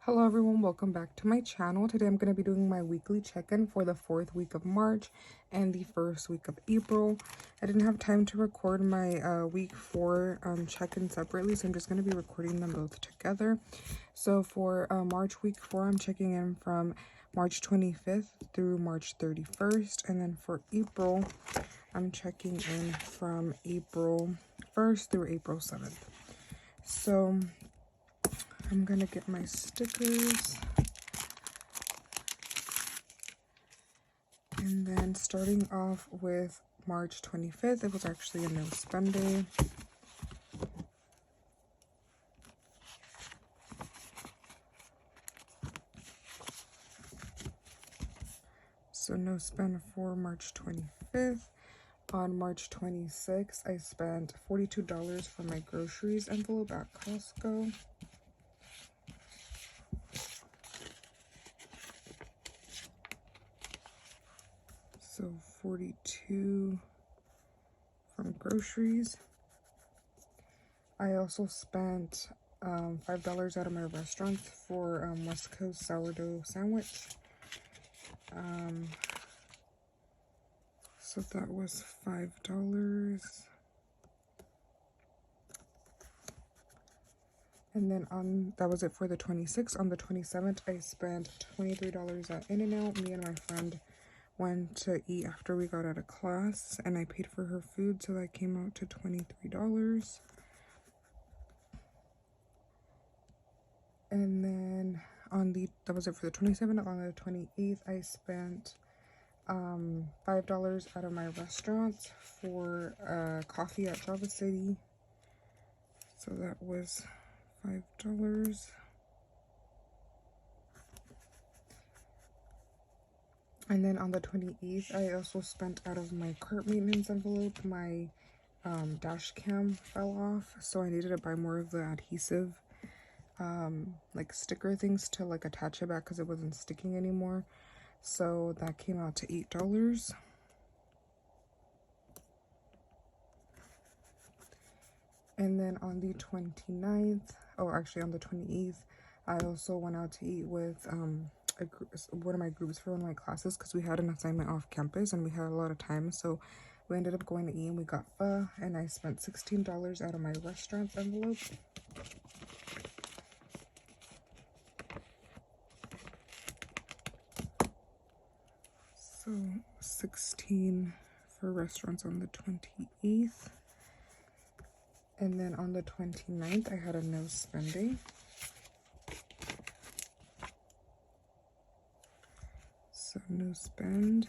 Hello everyone, welcome back to my channel. Today I'm going to be doing my weekly check-in for the 4th week of March and the 1st week of April. I didn't have time to record my week 4 check-in separately, so I'm just going to be recording them both together. So for March week 4, I'm checking in from March 25th through March 31st, and then for April, I'm checking in from April 1st through April 7th. So I'm gonna get my stickers, and then starting off with March 25th, it was actually a no spend day. So no spend for March 25th. On March 26th, I spent $42 for my groceries envelope at Costco. So 42 from groceries. I also spent $5 out of my restaurant for West Coast sourdough sandwich. So that was $5. And then that was it for the 26th. On the 27th, I spent $23 at In-N-Out. Me and my friend went to eat after we got out of class, and I paid for her food, so that came out to $23. And then that was it for the 27th. On the 28th, I spent $5 out of my restaurant for coffee at Java City. So that was $5. And then on the 28th, I also spent out of my cart maintenance envelope. My dash cam fell off, so I needed to buy more of the adhesive like sticker things to like attach it back because it wasn't sticking anymore. So that came out to $8. And then on the 29th, actually on the 28th, I also went out to eat with one of my groups for one of my classes because we had an assignment off campus and we had a lot of time. So we ended up going to eat and we got pho, and I spent $16 out of my restaurant's envelope. So 16 for restaurants on the 28th. And then on the 29th, I had a no spending. So no spend.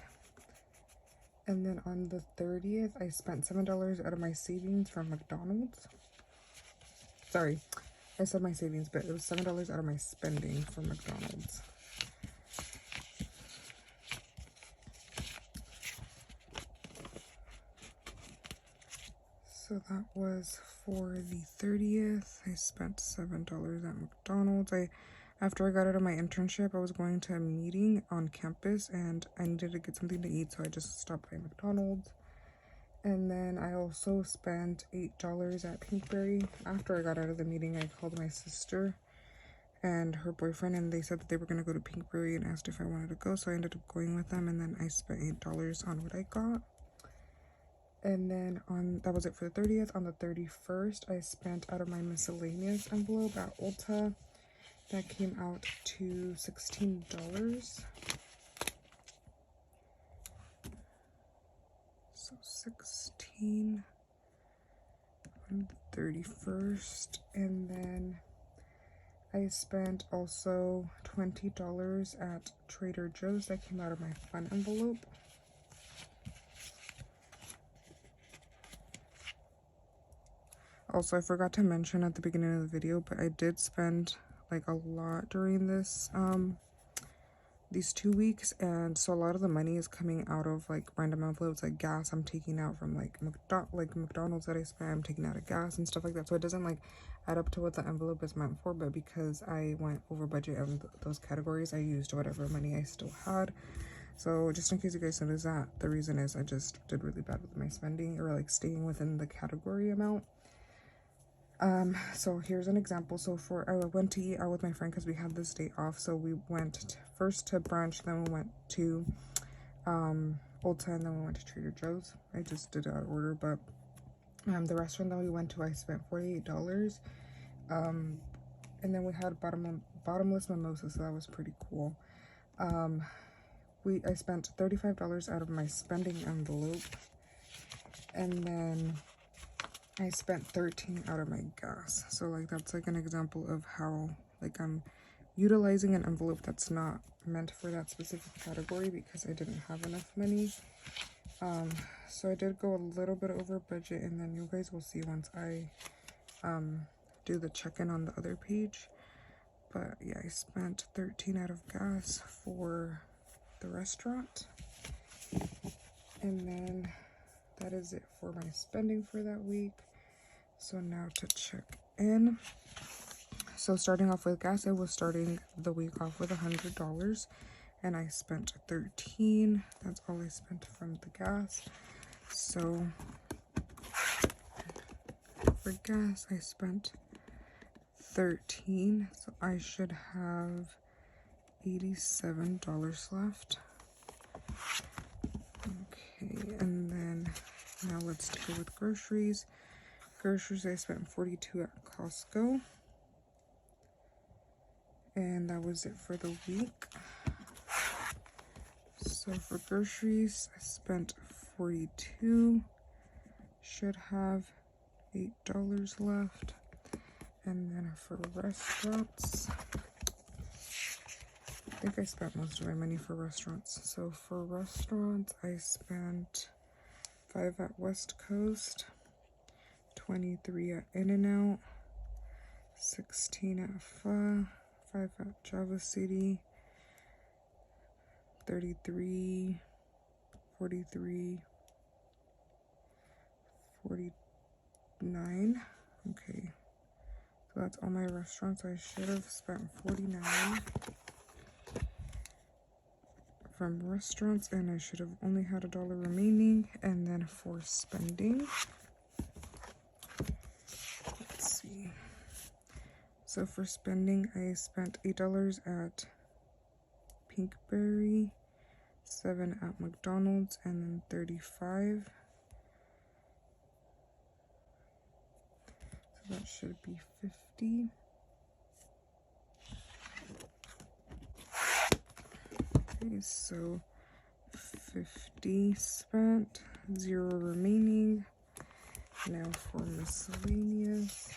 And then on the 30th, I spent $7 out of my savings from McDonald's. Sorry, I said my savings, but it was $7 out of my spending from McDonald's. So that was for the 30th. I spent $7 at McDonald's. After I got out of my internship, I was going to a meeting on campus and I needed to get something to eat, so I just stopped by McDonald's. And then I also spent $8 at Pinkberry. After I got out of the meeting, I called my sister and her boyfriend, and they said that they were going to go to Pinkberry and asked if I wanted to go, so I ended up going with them, and then I spent $8 on what I got. And then that was it for the 30th. On the 31st, I spent out of my miscellaneous envelope at Ulta. That came out to $16. So 16 on the 31st. And then I spent also $20 at Trader Joe's. That came out of my fun envelope. Also, I forgot to mention at the beginning of the video, but I did spend like a lot during this these 2 weeks, and so a lot of the money is coming out of like random envelopes, like gas I'm taking out from like McDonald's that I spent. I'm taking out of gas and stuff like that, so it doesn't like add up to what the envelope is meant for. But because I went over budget in those categories, I used whatever money I still had. So just in case you guys notice that, the reason is I just did really bad with my spending, or like staying within the category amount. So here's an example. So I went to eat out with my friend because we had this day off. So we went first to brunch, then we went to Ulta, and then we went to Trader Joe's. I just did it out of order, but the restaurant that we went to, I spent $48. And then we had bottomless mimosa, so that was pretty cool. I spent $35 out of my spending envelope, and then I spent $13 out of my gas. So like that's like an example of how like I'm utilizing an envelope that's not meant for that specific category because I didn't have enough money. So I did go a little bit over budget, and then you guys will see once I do the check-in on the other page. But yeah, I spent 13 out of gas for the restaurant, and then that is it for my spending for that week. So now to check in. So starting off with gas, I was starting the week off with $100, and I spent 13. That's all I spent from the gas. So for gas, I spent 13, so I should have $87 left. Okay, and then now let's go with groceries. Groceries, I spent 42 at Costco, and that was it for the week. So for groceries, I spent 42, should have $8 left. And then for restaurants, I think I spent most of my money for restaurants. So for restaurants, I spent 5 at West Coast, 23 at In-N-Out, 16 at Pho, 5 at Java City, 33, 43, 49. Okay. So that's all my restaurants. I should have spent 49 from restaurants, and I should have only had $1 remaining. And then for spending, let's see. So for spending, I spent $8 at Pinkberry, 7 at McDonald's, and then 35. So that should be 50. Okay, so 50 spent, 0 remaining. Now for miscellaneous.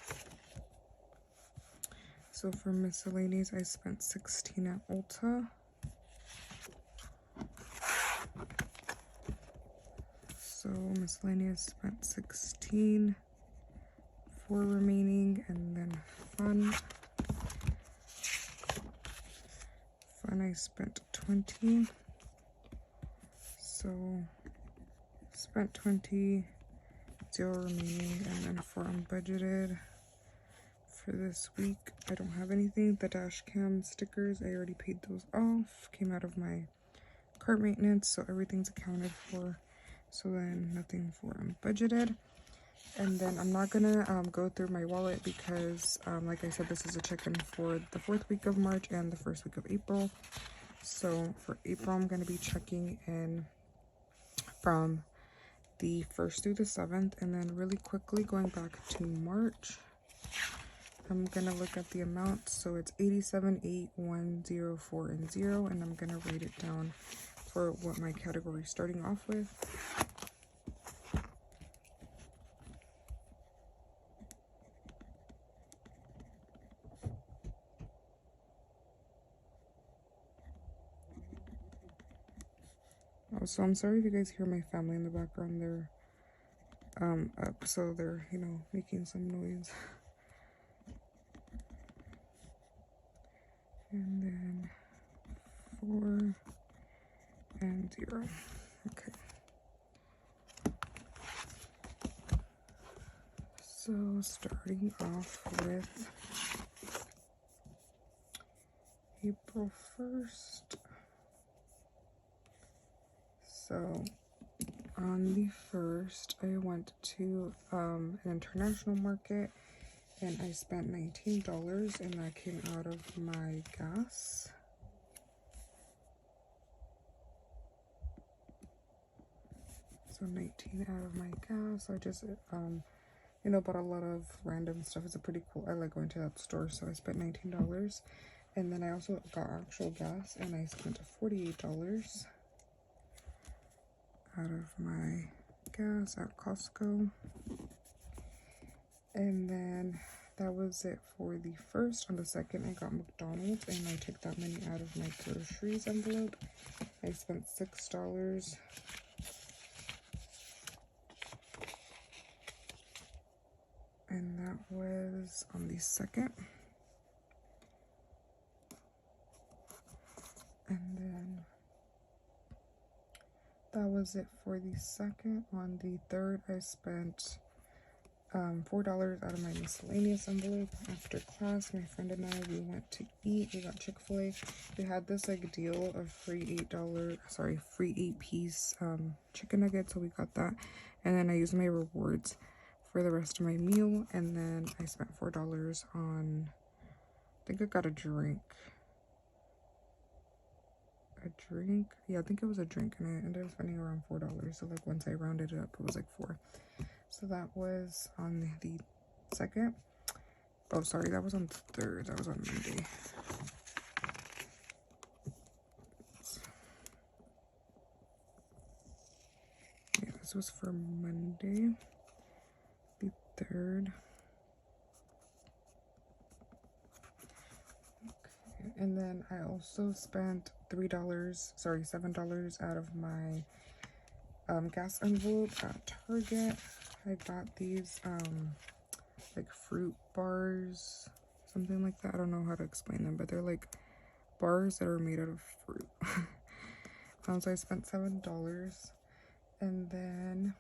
So for miscellaneous, I spent 16 at Ulta. So miscellaneous spent 16, 4 remaining, and then fun. Fun, I spent 20. So spent 20, 0 remaining, and then for unbudgeted for this week, I don't have anything. The dash cam stickers, I already paid those off, came out of my cart maintenance, so everything's accounted for. So then nothing for unbudgeted. And then I'm not gonna go through my wallet because like I said, this is a check-in for the 4th week of March and the 1st week of April. So for April, I'm gonna be checking in from the 1st through the 7th, and then really quickly going back to March, I'm gonna look at the amount. So it's 87,810,4 and 0, and I'm gonna write it down for what my category is starting off with. Oh, so I'm sorry if you guys hear my family in the background. They're up, so they're, you know, making some noise. And then 4 and 0. Okay. So starting off with April 1st. So on the 1st, I went to an international market, and I spent $19, and that came out of my gas. So 19 out of my gas. I just you know, bought a lot of random stuff. It's a pretty cool, I like going to that store, so I spent $19. And then I also got actual gas, and I spent $48 out of my gas at Costco. And then that was it for the first. On the second, I got McDonald's, and I took that money out of my groceries envelope. I spent $6. And that was on the second. And then that was it for the second. On the third, I spent $4 out of my miscellaneous envelope. After class, my friend and I, we went to eat. We got Chick-fil-A. We had this like deal of free free 8-piece chicken nuggets, so we got that. And then I used my rewards for the rest of my meal, and then I spent $4 on, I think I got a drink. Yeah, I think it was a drink, and I ended up spending around $4. So like once I rounded it up, it was like 4. So that was on the second. Oh, sorry, that was on the third. That was on Monday. Yeah, this was for Monday, the 3rd. Okay, and then I also spent $7 out of my gas envelope at Target. I got these like fruit bars, something like that. I don't know how to explain them, but they're like bars that are made out of fruit. So I spent $7. And then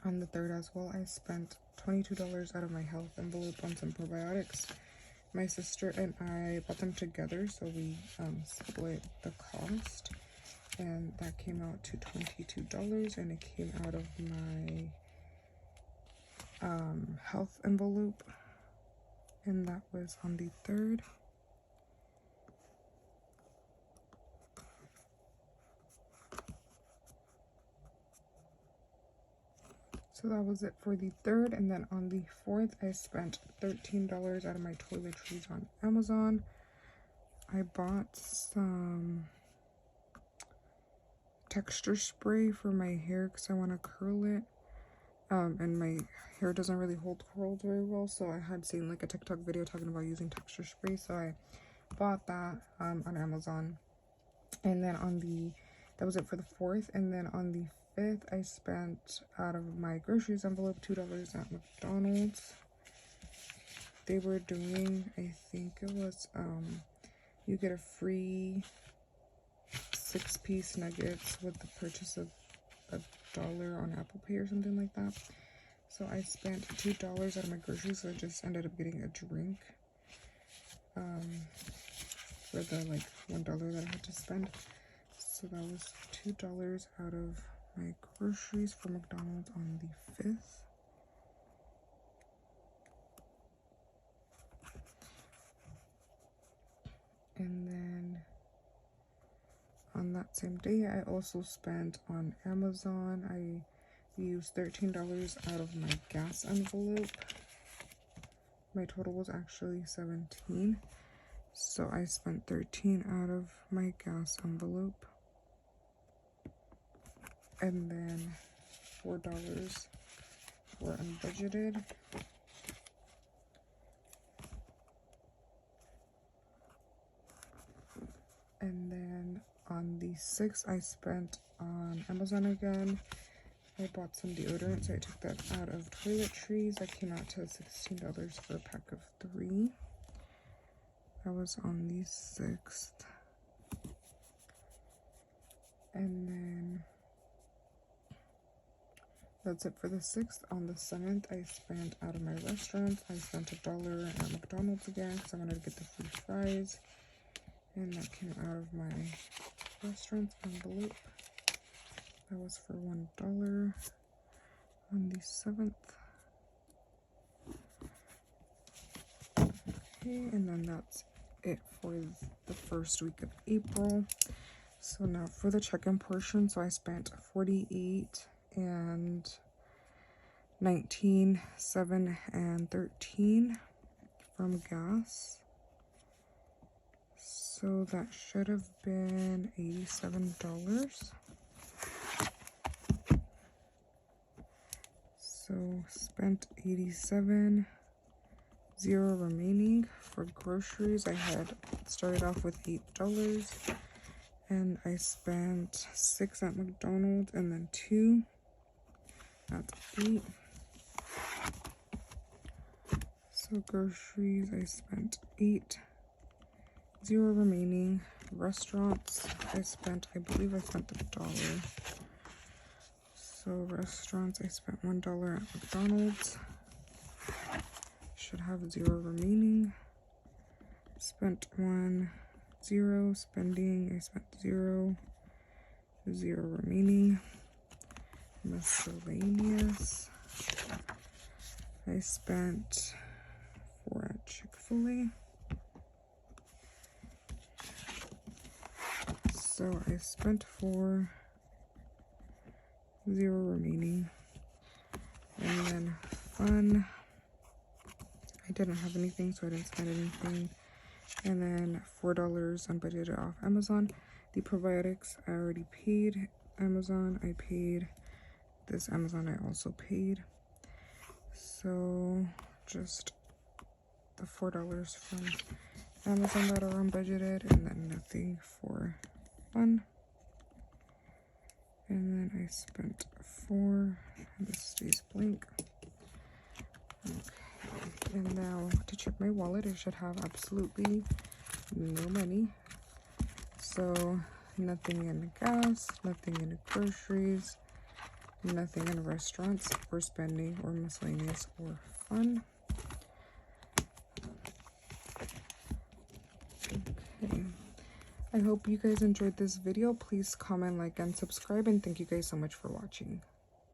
on the third as well, I spent $22 out of my health envelope on some probiotics. My sister and I bought them together, so we split the cost, and that came out to $22, and it came out of my health envelope, and that was on the 3rd. So that was it for the 3rd, and then on the 4th, I spent $13 out of my toiletries on Amazon. I bought some texture spray for my hair because I want to curl it. And my hair doesn't really hold curls very well, so I had seen like a TikTok video talking about using texture spray, so I bought that on Amazon. And then that was it for the 4th, and then on the 5th, I spent out of my groceries envelope $2 at McDonald's. They were doing, I think it was, you get a free 6-piece nuggets with the purchase of $1 on Apple Pay or something like that. So I spent $2 out of my groceries, so I just ended up getting a drink for the like $1 that I had to spend. So that was $2 out of my groceries for McDonald's on the 5th. And then on that same day, I also spent on Amazon. I used $13 out of my gas envelope. My total was actually $17. So I spent $13 out of my gas envelope. And then $4 were unbudgeted. And then on the 6th, I spent on Amazon again. I bought some deodorant, so I took that out of toiletries. That came out to $16 for a pack of 3. That was on the 6th. And then that's it for the 6th. On the 7th, I spent out of my restaurants. I spent $1 at McDonald's again because I wanted to get the free fries. And that came out of my restaurant's envelope. That was for $1 on the 7th. Okay, and then that's it for the first week of April. So now for the check-in portion, so I spent 48 and 19, 7 and 13 from gas. So that should have been $87. So spent 87, 0 remaining. For groceries, I had started off with $8 and I spent 6 at McDonald's and then 2. That's 8. So groceries, I spent 8, 0 remaining. Restaurants, I believe I spent $1. So restaurants, I spent $1 at McDonald's. Should have 0 remaining. Spent 1, 0. Spending, I spent 0, 0 remaining. Miscellaneous, I spent 4 at Chick-fil-A. So I spent 4, 0 remaining. And then fun, I didn't have anything, so I didn't spend anything. And then $4 unbudgeted off Amazon. The probiotics I already paid. Amazon, I paid. This Amazon I also paid. So just the $4 from Amazon that are unbudgeted, and then nothing for fun. And then I spent 4, and this stays blank. Okay, and now to check my wallet, I should have absolutely no money. So nothing in gas, nothing in groceries, nothing in restaurants or spending or miscellaneous or fun. Okay. I hope you guys enjoyed this video. Please comment, like, and subscribe, and thank you guys so much for watching.